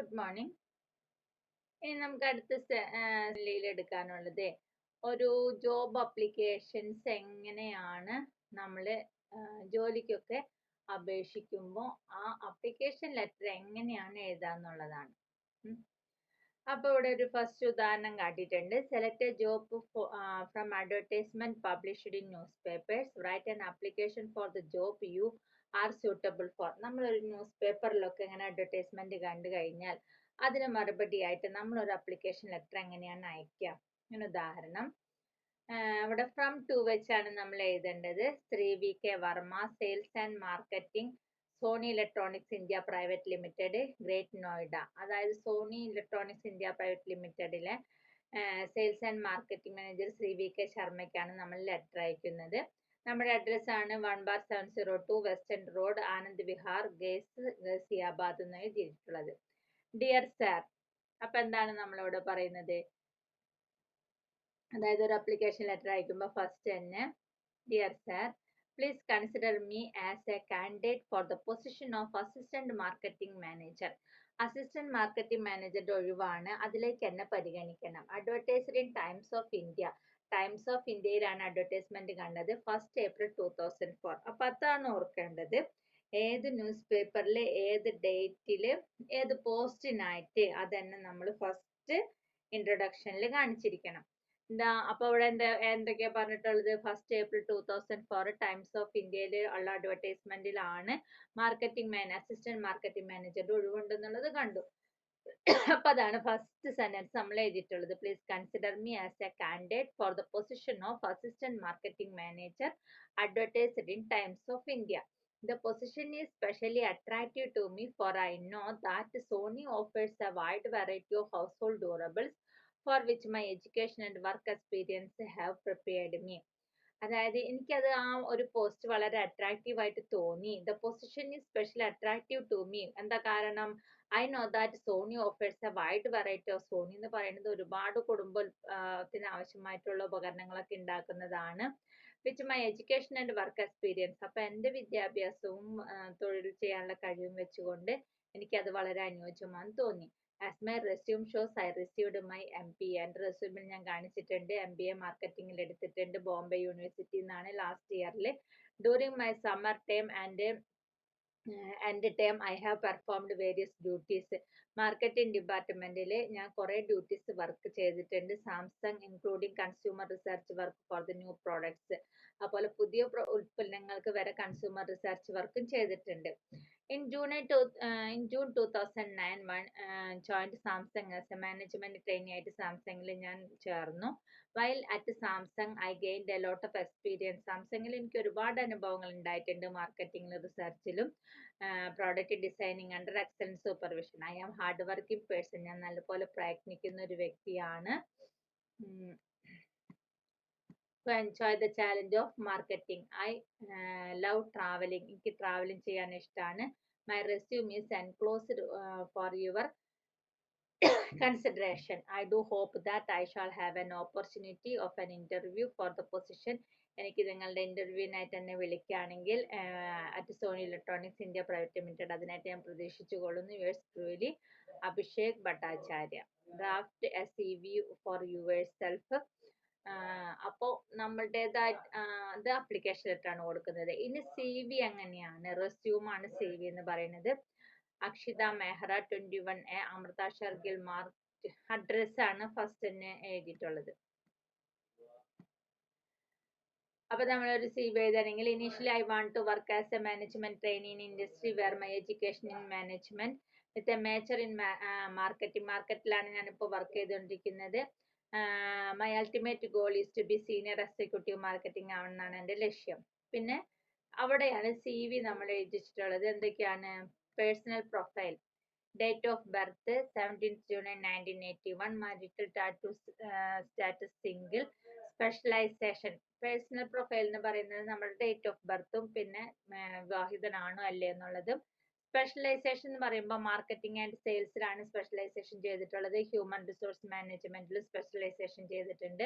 Good morning. ഇനി നമുക്ക് അടുത്ത എടുക്കാനുള്ളത് ഒരു ജോബ് അപ്ലിക്കേഷൻസ് എങ്ങനെയാണ് നമ്മൾ ജോലിക്കൊക്കെ അപേക്ഷിക്കുമ്പോൾ ആ അപ്ലിക്കേഷൻ ലെറ്റർ എങ്ങനെയാണ് എഴുതാന്നുള്ളതാണ്. അപ്പൊ ഇവിടെ ഒരു ഫസ്റ്റ് ഉദാഹരണം കാട്ടിയിട്ടുണ്ട്. Select a job from advertisement published in newspapers. Write an application for the job you are suitable for. നമ്മളൊരു ന്യൂസ് പേപ്പറിലൊക്കെ ഇങ്ങനെ അഡ്വർടൈസ്മെന്റ് കണ്ടു കഴിഞ്ഞാൽ അതിന് മറുപടി ആയിട്ട് നമ്മളൊരു അപ്ലിക്കേഷൻ ലെറ്റർ എങ്ങനെയാണ് അയക്കുക. ഒരു ഉദാഹരണം ഇവിടെ ഫ്രം ടു വെച്ചാണ് നമ്മൾ എഴുതേണ്ടത്. Shri V K Varma, sales and marketing, Sony electronics India private limited, greater Noida. അതായത് സോണി ഇലക്ട്രോണിക്സ് ഇന്ത്യ പ്രൈവറ്റ് ലിമിറ്റഡിലെ sales and marketing manager Shri V K ശർമ്മയ്ക്കാണ് നമ്മൾ ലെറ്റർ അയക്കുന്നത്. നമ്മുടെ അഡ്രസ് ആണ് 1/702 വെസ്റ്റേൺ റോഡ്, ആനന്ദ് വിഹാർ, ഗസിയാബാദ് എന്ന് എഴുതിയിട്ടുള്ളത്. Dear sir. അപ്പൊ എന്താണ് നമ്മളിവിടെ പറയുന്നത്? അതായത് ഒരു അപ്ലിക്കേഷൻ ലെറ്റർ അയക്കുമ്പോൾ ഫസ്റ്റ് തന്നെ dear sir, please consider me as a candidate for the position of assistant marketing manager. Assistant marketing മാനേജറുടെ ഒഴിവാണ്, അതിലേക്ക് എന്നെ പരിഗണിക്കണം. Advertised in Times of India. Times of ഇന്ത്യയിലാണ് അഡ്വർടൈസ്മെന്റ് കണ്ടത്. 1st April 2004. അപ്പൊ അതാണ് ഓർക്കേണ്ടത്. ഏത് ന്യൂസ് പേപ്പറിൽ ഏത് ഡേറ്റില് ഏത് പോസ്റ്റിനായിട്ട് അതന്നെ നമ്മൾ ഫസ്റ്റ് ഇൻട്രൊഡക്ഷനിൽ കാണിച്ചിരിക്കണം. അപ്പൊ ഇവിടെ എന്തൊക്കെയാ പറഞ്ഞിട്ടുള്ളത്? 1st April 2004 ടൈംസ് ഓഫ് ഇന്ത്യയിൽ ഉള്ള അഡ്വർടൈസ്മെന്റിലാണ് അസിസ്റ്റന്റ് മാർക്കറ്റിംഗ് മാനേജറുടെ ഒഴിവുണ്ടെന്നുള്ളത് കണ്ടു. അപ്പൊ അതാണ് ഫസ്റ്റ് സെന്റൻസ് നമ്മൾ എഴുതിയിട്ടുള്ളത്. Please consider me as a candidate for the position of assistant marketing manager advertised in Times of India. The position is specially attractive to me, for I know that Sony offers a wide variety of household durables for which my education and work experience have prepared me. അതായത് എനിക്കത് ആ ഒരു post വളരെ attractive ആയിട്ട് തോന്നി. The position is specially attractive to me. എന്താ കാരണം? I know that Sony offers a wide variety of. Sony എന്ന് പറയുന്നത് ഒരുപാട് കുടുംബത്തിന് ആവശ്യമായിട്ടുള്ള ഉപകരണങ്ങളൊക്കെ ഉണ്ടാക്കുന്നതാണ്. Which my education and work experience. അപ്പൊ എന്റെ വിദ്യാഭ്യാസവും തൊഴിൽ ചെയ്യാനുള്ള കഴിവും വെച്ചുകൊണ്ട് എനിക്കത് വളരെ അനുയോജ്യമാണെന്ന് തോന്നി. As my resume shows I received my MBA. എൻ്റെ റെസ്യൂമിൽ ഞാൻ കാണിച്ചിട്ടുണ്ട് MBA മാർക്കറ്റിംഗിൽ എടുത്തിട്ടുണ്ട്, ബോംബെ യൂണിവേഴ്സിറ്റി എന്നാണ് ലാസ്റ്റ് ഇയറിൽ. During my summer time and time I have performed various duties. Marketing ഡിപ്പാർട്ട്മെന്റിൽ ഞാൻ കുറെ ഡ്യൂട്ടീസ് വർക്ക് ചെയ്തിട്ടുണ്ട്. Samsung including consumer research work for the new products. അതുപോലെ പുതിയ ഉൽപ്പന്നങ്ങൾക്ക് വരെ കൺസ്യൂമർ റിസർച്ച് വർക്കും ചെയ്തിട്ടുണ്ട്. In June 2009, joined Samsung as a management trainee ആയിട്ട് സാംസങ്ങിൽ ഞാൻ ചേർന്നു. While at Samsung, I gained a lot of experience. സാംസങ്ങിൽ എനിക്ക് ഒരുപാട് അനുഭവങ്ങൾ ഉണ്ടായിട്ടുണ്ട് മാർക്കറ്റിംഗിലും റിസർച്ചിലും product designing under excellent supervision. I am hard working person. ഞാൻ നല്ലപോലെ പ്രയത്നിക്കുന്ന ഒരു വ്യക്തിയാണ്. To enjoy the challenge of marketing. I love traveling. എനിക്ക് ട്രാവലിംഗ് ചെയ്യാൻ ഇഷ്ടമാണ്. My resume is enclosed for your consideration. I do hope that I shall have an opportunity of an interview for the position. എനിക്ക് നിങ്ങളുടെ ഇന്റർവ്യൂവിനായിട്ട് എന്നെ വിളിക്കുകയാണെങ്കിൽ at Sony electronics India private Limited, അതിനായിട്ട് ഞാൻ പ്രതീക്ഷിച്ചു കൊള്ളുന്നു. Yours truly Abhishek Bhattacharya. Draft a CV for yourself. അപ്പോ നമ്മളുടേതായിട്ട് ഇത് അപ്ലിക്കേഷൻ ലെറ്റർ ആണ് കൊടുക്കുന്നത്. ഇനി CV എങ്ങനെയാണ്? റെസ്യൂം ആണ് CV എന്ന് പറയുന്നത്. Akshita Mehra 21A, Amrita Shergill mark. Address ആണ് ഫസ്റ്റ് തന്നെ എഴുതിയിട്ടുള്ളത്. അപ്പൊ നമ്മളൊരു CV എഴുതണമെങ്കിൽ initially I want to work as a management trainee in industry where my education in management with a major in marketing. മാർക്കറ്റിലാണ് ഞാനിപ്പോൾ വർക്ക് ചെയ്തുകൊണ്ടിരിക്കുന്നത്. My ultimate goal is to be senior executive marketing ആവണമെന്നാണ് എൻ്റെ ലക്ഷ്യം. പിന്നെ അവിടെയാണ് CV നമ്മൾ എഴുതിച്ചിട്ടുള്ളത്. എന്തൊക്കെയാണ്? Personal profile, date of birth 17th June 1981, marital status single, specialization. Personal profile എന്ന് പറയുന്നത് നമ്മുടെ ഡേറ്റ് ഓഫ് ബർത്തും പിന്നെ വിവാഹിതനാണോ അല്ലേ എന്നുള്ളതും. സ്പെഷ്യലൈസേഷൻ എന്ന് പറയുമ്പോൾ മാർക്കറ്റിംഗ് ആൻഡ് സെയിൽസിലാണ് സ്പെഷ്യലൈസേഷൻ ചെയ്തിട്ടുള്ളത്. ഹ്യൂമൻ റിസോഴ്സ് മാനേജ്മെന്റിൽ സ്പെഷ്യലൈസേഷൻ ചെയ്തിട്ടുണ്ട്.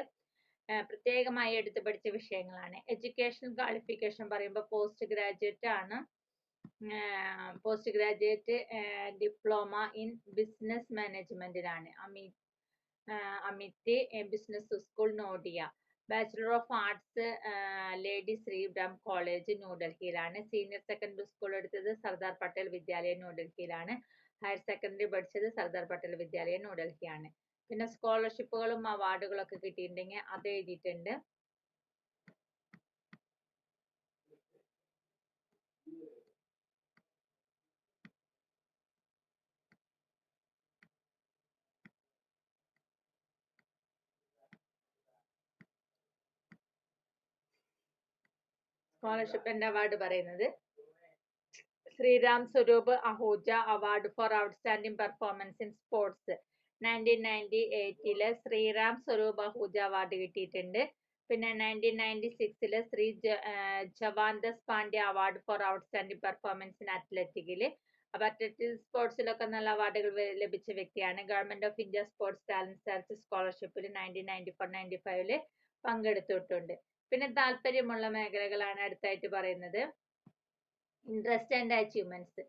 പ്രത്യേകമായി എടുത്തു പഠിച്ച വിഷയങ്ങളാണ്. എഡ്യൂക്കേഷൻ ക്വാളിഫിക്കേഷൻ പറയുമ്പോൾ പോസ്റ്റ് ഗ്രാജുവേറ്റ് ആണ്. Post graduate diploma in business മാനേജ്മെന്റിലാണ്. Amity business school Noida. Bachelor of arts lady Shriram college ന്യൂഡൽഹിയിലാണ്. സീനിയർ സെക്കൻഡറി സ്കൂൾ എടുത്തത് സർദാർ പട്ടേൽ വിദ്യാലയ ന്യൂഡൽഹിയിലാണ്. ഹയർ സെക്കൻഡറി പഠിച്ചത് സർദാർ പട്ടേൽ വിദ്യാലയ ന്യൂഡൽഹിയാണ്. പിന്നെ സ്കോളർഷിപ്പുകളും അവാർഡുകളൊക്കെ കിട്ടിയിട്ടുണ്ടെങ്കിൽ അത് എഴുതിയിട്ടുണ്ട്. സ്കോളർഷിപ്പിന്റെ അവാർഡ് പറയുന്നത് Shriram Swaroop Ahuja award for outstanding performance in sports 1998 Shriram Swaroop Ahuja award കിട്ടിയിട്ടുണ്ട്. പിന്നെ 1996 ശ്രീ ജവാന്തസ് Pandya award for outstanding performance in അത്ലറ്റിക്കില്. അപ്പൊ അത്ലറ്റിക് സ്പോർട്സിലൊക്കെ നല്ല അവാർഡുകൾ ലഭിച്ച വ്യക്തിയാണ്. Government of India sports talent search സ്കോളർഷിപ്പിൽ 1994-95 പങ്കെടുത്തിട്ടുണ്ട്. പിന്നെ താല്പര്യമുള്ള മേഖലകളാണ് അടുത്തായിട്ട് പറയുന്നത്. Interest and achievements.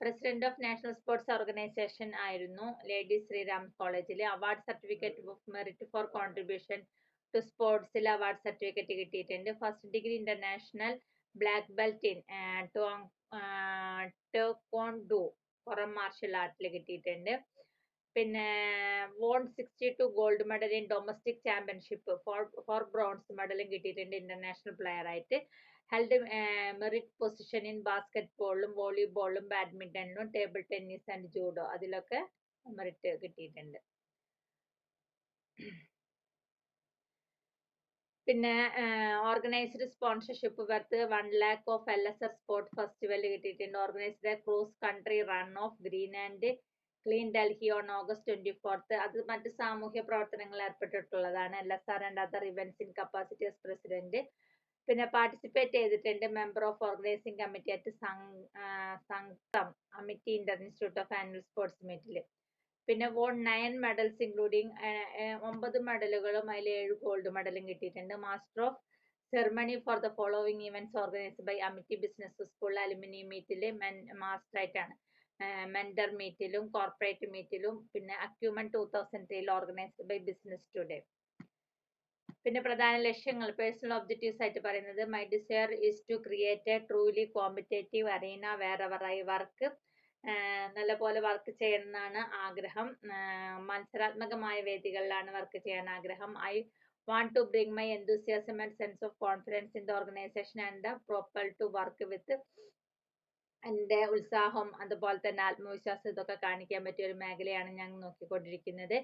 President of national sports organisation ആയിരുന്നു ലേഡി ശ്രീറാം കോളേജിൽ. Award certificate of merit for contribution to സ്പോർട്സിൽ അവാർഡ് സർട്ടിഫിക്കറ്റ് കിട്ടിയിട്ടുണ്ട്. First degree international black belt in taekwondo പുറം മാർഷൽ ആർട്ടിൽ കിട്ടിയിട്ടുണ്ട്. പിന്നെ won 62 gold medal in domestic championship, 4 bronze മെഡലും കിട്ടിയിട്ടുണ്ട് ഇന്റർനാഷണൽ പ്ലെയർ ആയിട്ട്. ഹെൽഡ് മെറിറ്റ് പൊസിഷൻ ഇൻ ബാസ്കറ്റ്ബോളിലും വോളിബോളിലും ബാഡ്മിന്റണിലും ടേബിൾ ടെന്നീസ് ആൻഡ് ജൂഡോ അതിലൊക്കെ മെറിറ്റ് കിട്ടിയിട്ടുണ്ട്. പിന്നെ organised sponsorship worth 1 lakh of LSR sport festival കിട്ടിയിട്ടുണ്ട്. Organised cross country run of green and clean Delhi on August 24. അത് മറ്റ് സാമൂഹ്യ പ്രവർത്തനങ്ങളിൽ ഏർപ്പെട്ടിട്ടുള്ളതാണ്. LSR and other events in capacity as president. പിന്നെ പാർട്ടിസിപ്പേറ്റ് ചെയ്തിട്ടുണ്ട്. Member of organising committee at Sangam Amity inter institute of annual sports മീറ്റിൽ. പിന്നെ വോൺ 9 മെഡൽസ് ഇൻക്ലൂഡിങ് 9 മെഡലുകളും അതിൽ 7 ഗോൾഡ് മെഡലും കിട്ടിയിട്ടുണ്ട്. Master of ceremony for the following events organised by Amity business school alumni മീറ്റിൽ master ആയിട്ടാണ്. Mentor മീറ്റിലും കോർപ്പറേറ്റ് മീറ്റിലും പിന്നെ acumen 2003 organised by Business Today. പിന്നെ പ്രധാന ലക്ഷ്യങ്ങൾ പേഴ്സണൽ ഒബ്ജക്റ്റീവ്സ് ആയിട്ട് പറയുന്നത് my desire is to create a truly competitive arena wherever I work. നല്ലപോലെ വർക്ക് ചെയ്യണമെന്നാണ് ആഗ്രഹം. മത്സരാത്മകമായ വേദികളിലാണ് വർക്ക് ചെയ്യാൻ ആഗ്രഹം. I want to bring my enthusiasm and sense of confidence in the organization and the propel to work with. എൻ്റെ ഉത്സാഹം അതുപോലെ തന്നെ ആത്മവിശ്വാസം ഇതൊക്കെ കാണിക്കാൻ പറ്റിയ ഒരു മേഖലയാണ് ഞാൻ നോക്കിക്കൊണ്ടിരിക്കുന്നത്.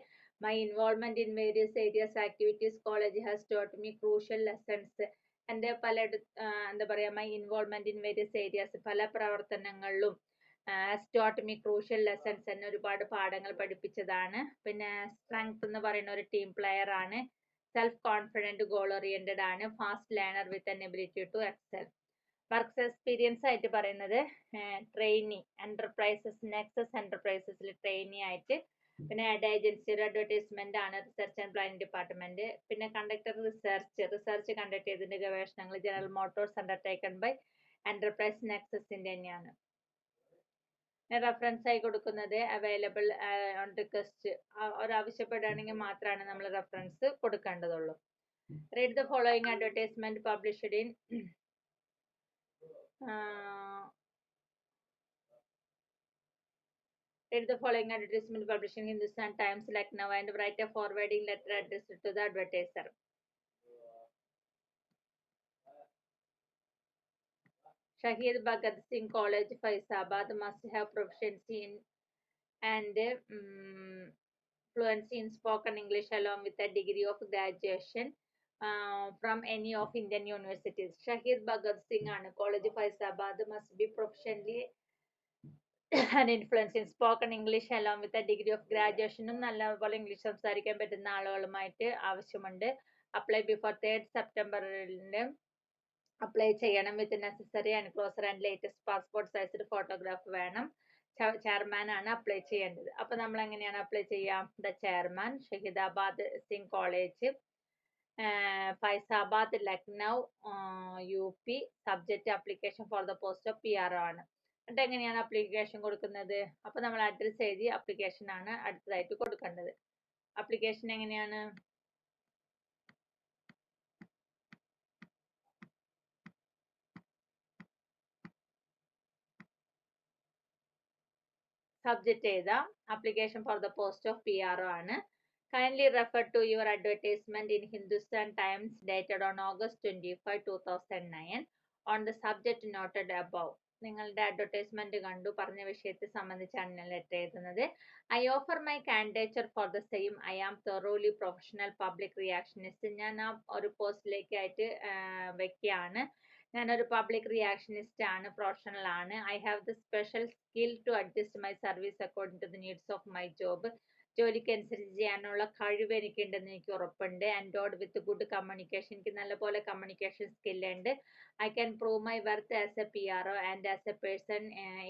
My involvement in various areas activities college has taught me crucial lessons. എൻ്റെ എന്താ പറയുക my involvement in various areas പല പ്രവർത്തനങ്ങളിലും has taught me crucial lessons എന്നെ ഒരുപാട് പാഠങ്ങൾ പഠിപ്പിച്ചതാണ്. പിന്നെ സ്ട്രെങ്ത് എന്ന് പറയുന്ന ഒരു ടീം പ്ലെയർ ആണ്. സെൽഫ് കോൺഫിഡന്റ് ഗോൾ ഓറിയന്റഡ് ആണ്. Fast learner with an ability to excel. Work experience ആയിട്ട് പറയുന്നത് ട്രെയിനി എന്റർപ്രൈസസ് നെക്സസ് എന്റർപ്രൈസസിൽ ട്രെയിനി ആയിട്ട്. പിന്നെ ആഡ് ഏജൻസി ഒരു അഡ്വർടൈസ്മെന്റ് ആണ് റിസർച്ച് ആൻഡ് പ്ലാനിംഗ് ഡിപ്പാർട്ട്മെന്റ്. പിന്നെ കണ്ടക്ടർ റിസർച്ച് കണ്ടക്ട് ചെയ്തതിന്റെ ഗവേഷണങ്ങൾ general motors undertaken by enterprise നെക്സസിന്റെ തന്നെയാണ്. റെഫറൻസ് ആയി കൊടുക്കുന്നത് അവൈലബിൾ ഓൺ റിക്വസ്റ്റ്. ഒരാവശ്യപ്പെടുകയാണെങ്കിൽ മാത്രമാണ് നമ്മൾ റെഫറൻസ് കൊടുക്കേണ്ടതുള്ളൂ. Read the following advertisement published in read the following advertisement published in Hindustan Times Lucknow and write a forwarding letter addressed to the advertiser. Shahid Bhagat Singh College, Faizabad must have proficiency in and fluency in spoken English along with a degree of graduation from any of Indian universities. Shahid Bhagat Singh and College Faizabad must be proficiently and influence in spoken English along with a degree of graduation. നല്ലപോലെ English സംസാരിക്കാൻ പറ്റുന്ന ആളുകളുമായിട്ട് ആവശ്യമുണ്ട്. Apply before 3rd September apply ചെയ്യണം. With necessary enclosure and latest passport sized photograph വേണം. Chairman ആണ് apply ചെയ്യേണ്ടത്. അപ്പൊ നമ്മൾ എങ്ങനെയാണ് അപ്ലൈ ചെയ്യാം? The chairman, Shahidabad Singh college, Faizabad, Lucknow, UP. Subject application for the post of PR ആണ്. എന്നിട്ട് എങ്ങനെയാണ് അപ്ലിക്കേഷൻ കൊടുക്കുന്നത്? അപ്പൊ നമ്മൾ അഡ്രസ് എഴുതി അപ്ലിക്കേഷൻ ആണ് അടുത്തതായിട്ട് കൊടുക്കേണ്ടത്. അപ്ലിക്കേഷൻ എങ്ങനെയാണ്? സബ്ജക്റ്റ് എഴുതാം. Application four the post of PRO ആണ്. Kindly refer to your advertisement in Hindustan Times dated on August 25, 2009 on the subject noted above. നിങ്ങളുടെ അഡ്വർടൈസ്മെന്റ് കണ്ടു, പറഞ്ഞ വിഷയത്തെ സംബന്ധിച്ചാണ് ഞാൻ ലെറ്റർ എഴുതുന്നത്. I offer my candidature for the same. I am thoroughly professional public reactionist. ഞാൻ ആ ഒരു പോസ്റ്റിലേക്കായിട്ട് വെക്കുകയാണ്. ഞാനൊരു പബ്ലിക് റിയാക്ഷനിസ്റ്റ് ആണ്, പ്രൊഫഷണൽ ആണ്. I have the special skill to adjust my service according to the needs of my job. ജോലിക്ക് അനുസരിച്ച് ചെയ്യാനുള്ള കഴിവ് എനിക്കുണ്ടെന്ന് എനിക്ക് ഉറപ്പുണ്ട്. Endowed with good communication. എനിക്ക് നല്ലപോലെ കമ്മ്യൂണിക്കേഷൻ സ്കില്ലുണ്ട്. I can prove my worth as a PRO and as a person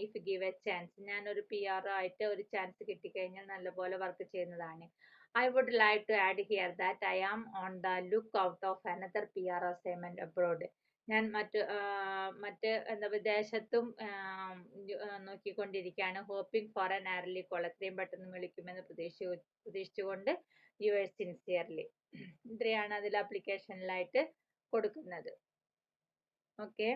if give a chance. ഞാനൊരു PRO ആയിട്ട് ഒരു ചാൻസ് കിട്ടിക്കഴിഞ്ഞാൽ നല്ലപോലെ വർക്ക് ചെയ്യുന്നതാണ്. I would like to add here that I am on the lookout of another PRO assignment abroad. ഞാൻ മറ്റ് എന്താ വിദേശത്തും നോക്കിക്കൊണ്ടിരിക്കുകയാണ്. Hoping for an early call. എത്രയും പെട്ടെന്ന് വിളിക്കുമെന്ന് പ്രതീക്ഷിച്ചുകൊണ്ട് യുവേഴ്സ് സിൻസിയർലി. ഇത്രയാണ് അതിൽ അപ്ലിക്കേഷനിലായിട്ട് കൊടുക്കുന്നത്. ഓക്കെ.